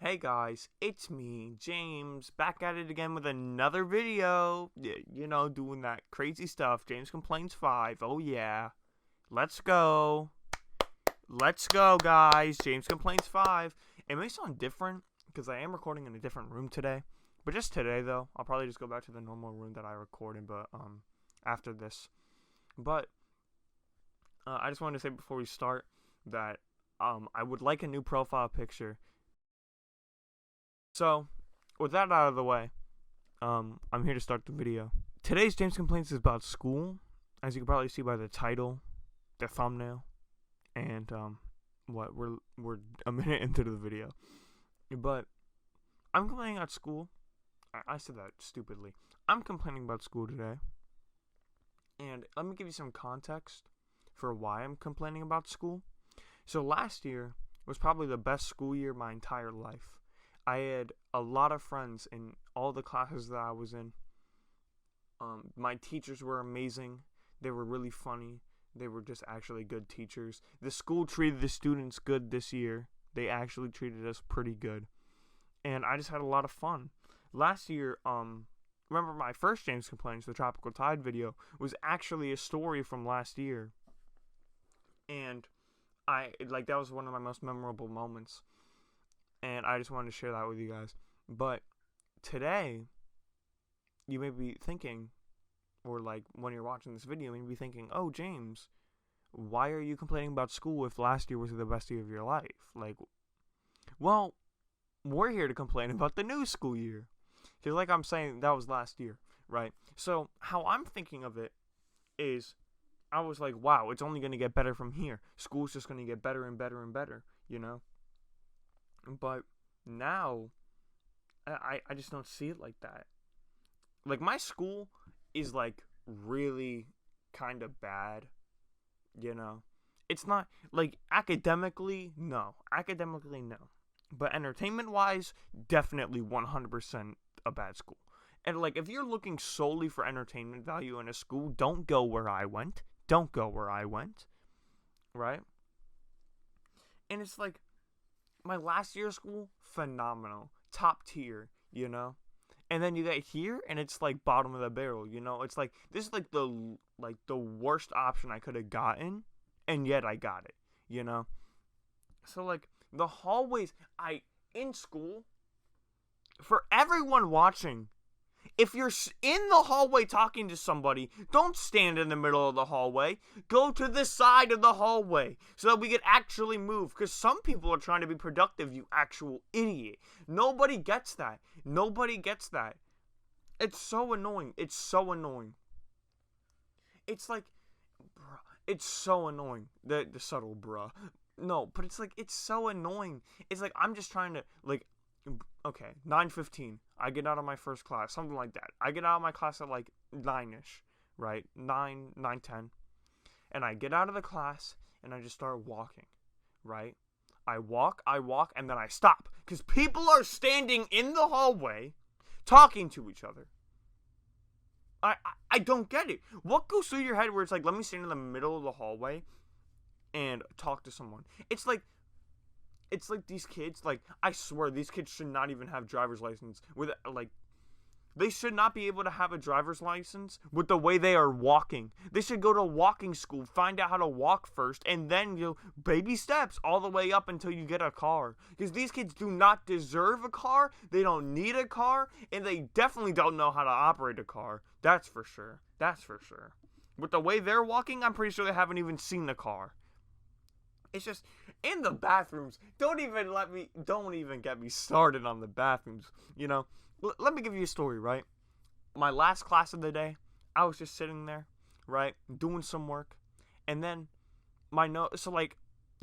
Hey guys, it's me, James, back at it again with another video. Doing that crazy stuff. James Complains 5. Oh yeah. Let's go. Let's go, guys. James Complains 5. It may sound different because I am recording in a different room today. But just today, though, I'll probably just go back to the normal room that I record in, but after this. But I just wanted to say before we start that I would like a new profile picture. So, with that out of the way, I'm here to start the video. Today's James Complaints is about school, as you can probably see by the title, the thumbnail, and we're a minute into the video. But I'm complaining about school. I said that stupidly. I'm complaining about school today, and let me give you some context for why I'm complaining about school. So last year was probably the best school year of my entire life. I had a lot of friends in all the classes that I was in. My teachers were amazing. They were really funny. They were just actually good teachers. The school treated the students good this year. They actually treated us pretty good. And I just had a lot of fun. Last year, remember my first James Complains, the Tropical Tide video, was actually a story from last year. And that was one of my most memorable moments. And I just wanted to share that with you guys. But today, you may be thinking, or like when you're watching this video, you may be thinking, oh, James, why are you complaining about school if last year was the best year of your life? Well, we're here to complain about the new school year. Because like I'm saying, that was last year, right? So how I'm thinking of it is, I was like, wow, it's only going to get better from here. School's just going to get better and better and better, But now, I just don't see it like that. Like, my school is, really kind of bad, It's not, academically, no. Academically, no. But entertainment-wise, definitely 100% a bad school. And, if you're looking solely for entertainment value in a school, don't go where I went. Don't go where I went. Right? And it's my last year of school, phenomenal. Top tier, And then you get here, and it's bottom of the barrel, It's this is the worst option I could have gotten, and yet I got it, So the hallways, in school, for everyone watching, if you're in the hallway talking to somebody, don't stand in the middle of the hallway. Go to the side of the hallway so that we can actually move. Because some people are trying to be productive, you actual idiot. Nobody gets that. Nobody gets that. It's so annoying. It's so annoying. It's bruh. It's so annoying. The subtle bruh. No, but it's so annoying. It's I'm just trying to, okay, 9:15. I get out of my first class, something like that. I get out of my class at 9ish, right? 9:10. And I get out of the class and I just start walking, right? I walk, and then I stop because people are standing in the hallway talking to each other. I don't get it. What goes through your head where it's let me stand in the middle of the hallway and talk to someone? It's these kids, I swear, these kids should not even have driver's license. They should not be able to have a driver's license with the way they are walking. They should go to walking school, find out how to walk first, and then, baby steps all the way up until you get a car. Because these kids do not deserve a car, they don't need a car, and they definitely don't know how to operate a car. That's for sure. That's for sure. With the way they're walking, I'm pretty sure they haven't even seen a car. It's just, in the bathrooms, don't even get me started on the bathrooms, Let me give you a story, right? My last class of the day, I was just sitting there, right, doing some work, and then my nose,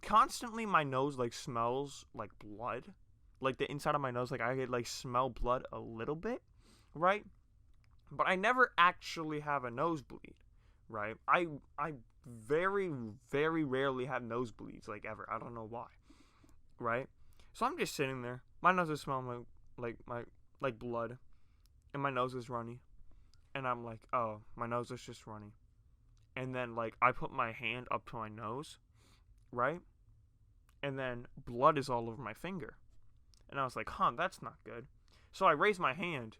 constantly my nose, smells like blood, the inside of my nose, I could, smell blood a little bit, right? But I never actually have a nosebleed, right? I very, very rarely have nosebleeds, ever. I don't know why, right? So I'm just sitting there. My nose is smelling like blood, and my nose is runny, and I'm like, oh, my nose is just runny. And then I put my hand up to my nose, right? And then blood is all over my finger, And I was like, huh, that's not good. So I raised my hand,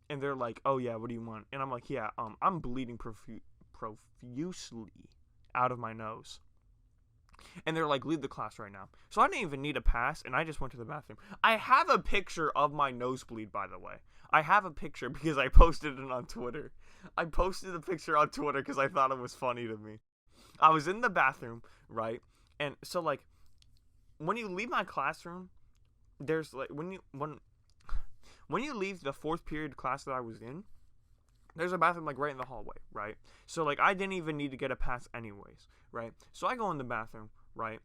and they're like, oh yeah, what do you want? And I'm like, yeah, I'm bleeding profusely out of my nose. And they're like, leave the class right now. So I didn't even need a pass, and I just went to the bathroom. I have a picture of my nosebleed, by the way. I have a picture because I posted it on Twitter. I posted the picture on Twitter because I thought it was funny to me. I was in the bathroom, right? And so, like, when you leave my classroom, there's, like, when you leave the 4th period class that I was in, there's a bathroom, like, right in the hallway, right? So, like, I didn't even need to get a pass anyways, right? So I go in the bathroom, right?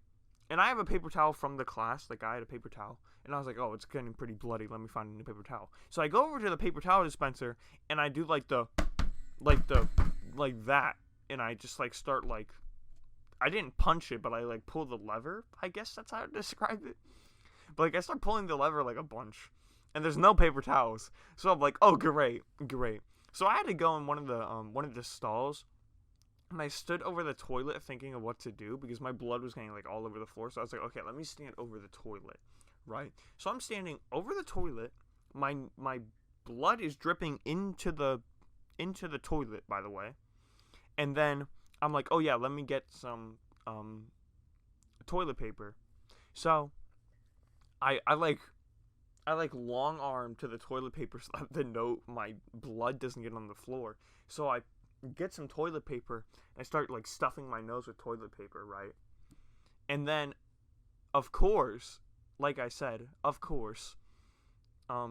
And I have a paper towel from the class. Like, I had a paper towel. And I was like, oh, it's getting pretty bloody. Let me find a new paper towel. So I go over to the paper towel dispenser, and I do, like that. And I just, like, start, like, I didn't punch it, but I, like, pull the lever. I guess that's how to describe it. But, like, I start pulling the lever, like, a bunch. And there's no paper towels. So I'm like, oh, great. So I had to go in one of the stalls, and I stood over the toilet thinking of what to do because my blood was getting, like, all over the floor. So I was like, okay, let me stand over the toilet, right? So I'm standing over the toilet. My blood is dripping into the toilet, by the way. And then I'm like, oh yeah, let me get some toilet paper. So I long arm to the toilet paper so that the note my blood doesn't get on the floor. So I get some toilet paper and I start, like, stuffing my nose with toilet paper, right? And then, of course, like I said, of course, I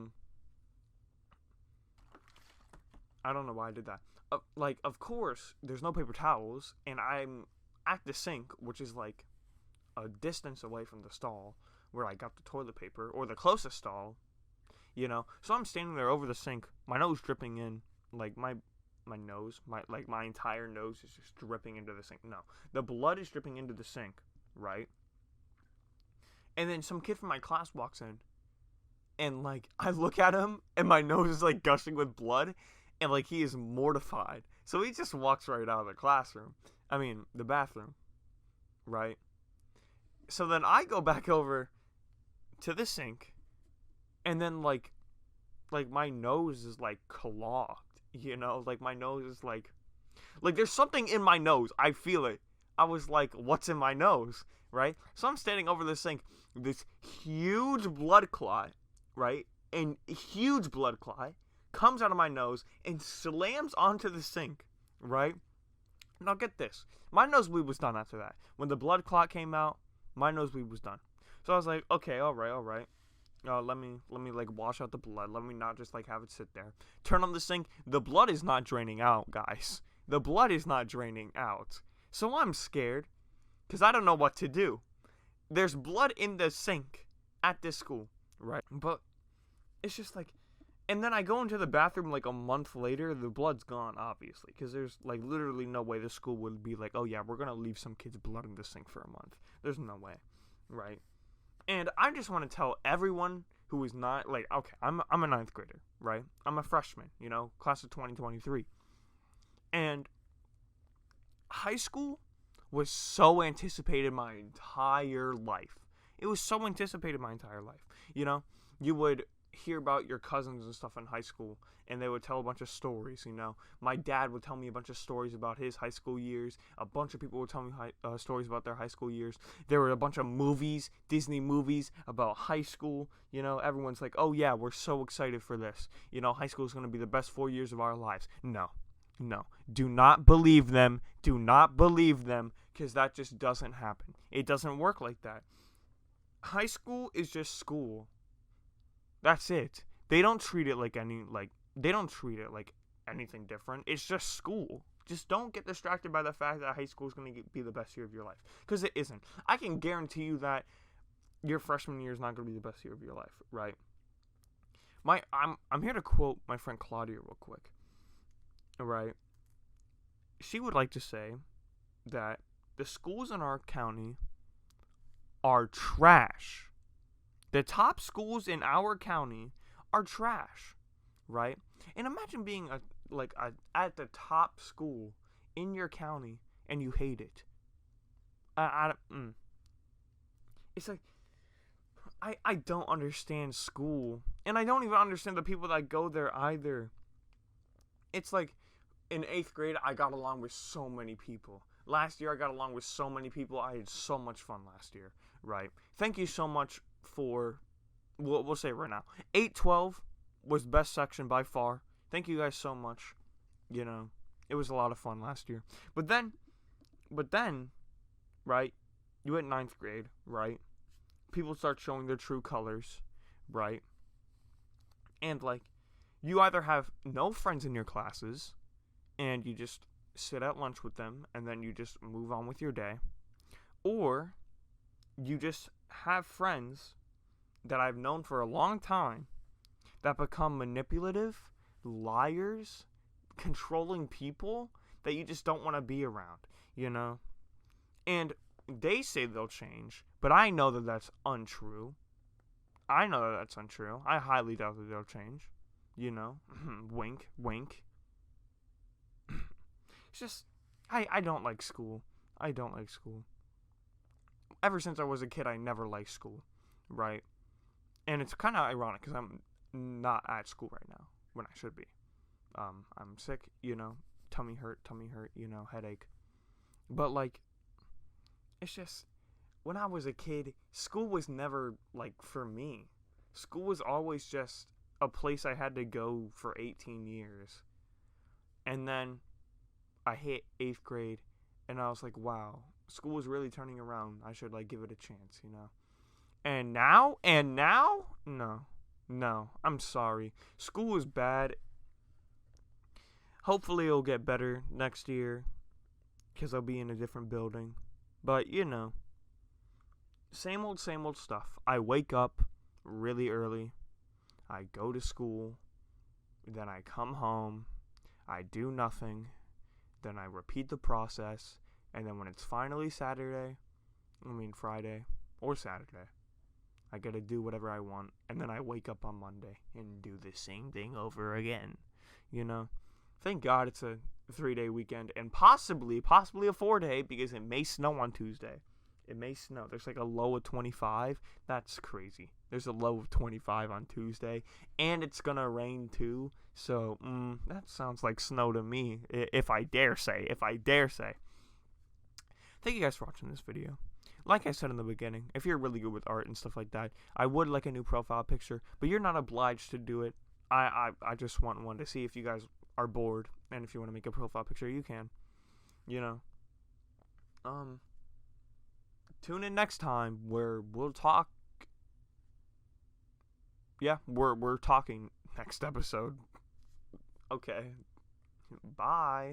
don't know why I did that. Of course, there's no paper towels, and I'm at the sink, which is, like, a distance away from the stall where I got the toilet paper, or the closest stall, you know. So I'm standing there over the sink, my nose dripping in, like, my nose, my entire nose is just dripping into the sink. No, the blood is dripping into the sink, right? And then some kid from my class walks in, and, like, I look at him, and my nose is, like, gushing with blood, and, like, he is mortified. So he just walks right out of the bathroom, right? So then I go back over to the sink, and then, like my nose is, like, clogged, you know? Like, my nose is, like, there's something in my nose. I feel it. I was like, what's in my nose, right? So I'm standing over the sink, this huge blood clot, right? And huge blood clot comes out of my nose and slams onto the sink, right? Now get this. My nosebleed was done after that. When the blood clot came out, my nosebleed was done. So I was like, okay, all right. Let me like wash out the blood. Let me not just, like, have it sit there. Turn on the sink. The blood is not draining out, guys. The blood is not draining out. So I'm scared because I don't know what to do. There's blood in the sink at this school, right? But it's just like, and then I go into the bathroom, like, a month later, the blood's gone, obviously, because there's, like, literally no way the school would be like, oh yeah, we're gonna leave some kid's blood in the sink for a month. There's no way, right? And I just want to tell everyone who is not, like, okay, I'm a 9th grader, right? I'm a freshman, you know, class of 2023. And high school was so anticipated my entire life. It was so anticipated my entire life. You know, you would hear about your cousins and stuff in high school, and they would tell a bunch of stories, you know. My dad would tell me a bunch of stories about his high school years. A bunch of people would tell me stories about their high school years. There were a bunch of movies, Disney movies about high school. You know, everyone's like, oh yeah, we're so excited for this. You know, high school is going to be the best 4 years of our lives. No. Do not believe them. Do not believe them, because that just doesn't happen. It doesn't work like that. High school is just school. That's it. They don't treat it like anything different. It's just school. Just don't get distracted by the fact that high school is going to be the best year of your life, because it isn't. I can guarantee you that your freshman year is not going to be the best year of your life, right? I'm here to quote my friend Claudia real quick. Right? She would like to say that the schools in our county are trash. The top schools in our county are trash, right? And imagine being at the top school in your county and you hate it. It's like, I don't understand school. And I don't even understand the people that go there either. It's like in 8th grade, I got along with so many people. Last year, I got along with so many people. I had so much fun last year, right? Thank you so much for, we'll say it right now. 8-12 was the best section by far. Thank you guys so much. You know, it was a lot of fun last year. But then, right, you hit 9th grade, right? People start showing their true colors, right? And, like, you either have no friends in your classes, and you just sit at lunch with them, and then you just move on with your day, or you just have friends that I've known for a long time that become manipulative, liars, controlling people that you just don't want to be around, you know? And they say they'll change, but I know that that's untrue. I highly doubt that they'll change, you know? Wink, wink. It's just, I don't like school. I don't like school. Ever since I was a kid, I never liked school, right? And it's kind of ironic because I'm not at school right now when I should be. I'm sick, you know, tummy hurt, you know, headache. But, like, it's just, when I was a kid, school was never, like, for me. School was always just a place I had to go for 18 years. And then I hit 8th grade, and I was like, wow, school is really turning around. I should, like, give it a chance, you know? And now, no, I'm sorry. School is bad. Hopefully it'll get better next year, because I'll be in a different building. But, you know, same old stuff. I wake up really early. I go to school. Then I come home. I do nothing. Then I repeat the process. And then when it's finally Friday or Saturday, I get to do whatever I want. And then I wake up on Monday and do the same thing over again. You know? Thank God it's a 3-day weekend, and possibly a 4-day, because it may snow on Tuesday. It may snow. There's like a low of 25. That's crazy. There's a low of 25 on Tuesday, and it's gonna rain too. So that sounds like snow to me, if I dare say. Thank you guys for watching this video. Like I said in the beginning, if you're really good with art and stuff like that, I would like a new profile picture, but you're not obliged to do it. I just want one to see if you guys are bored, and if you want to make a profile picture, you can, you know. Tune in next time where we'll talk. Yeah, we're talking next episode. Okay, bye.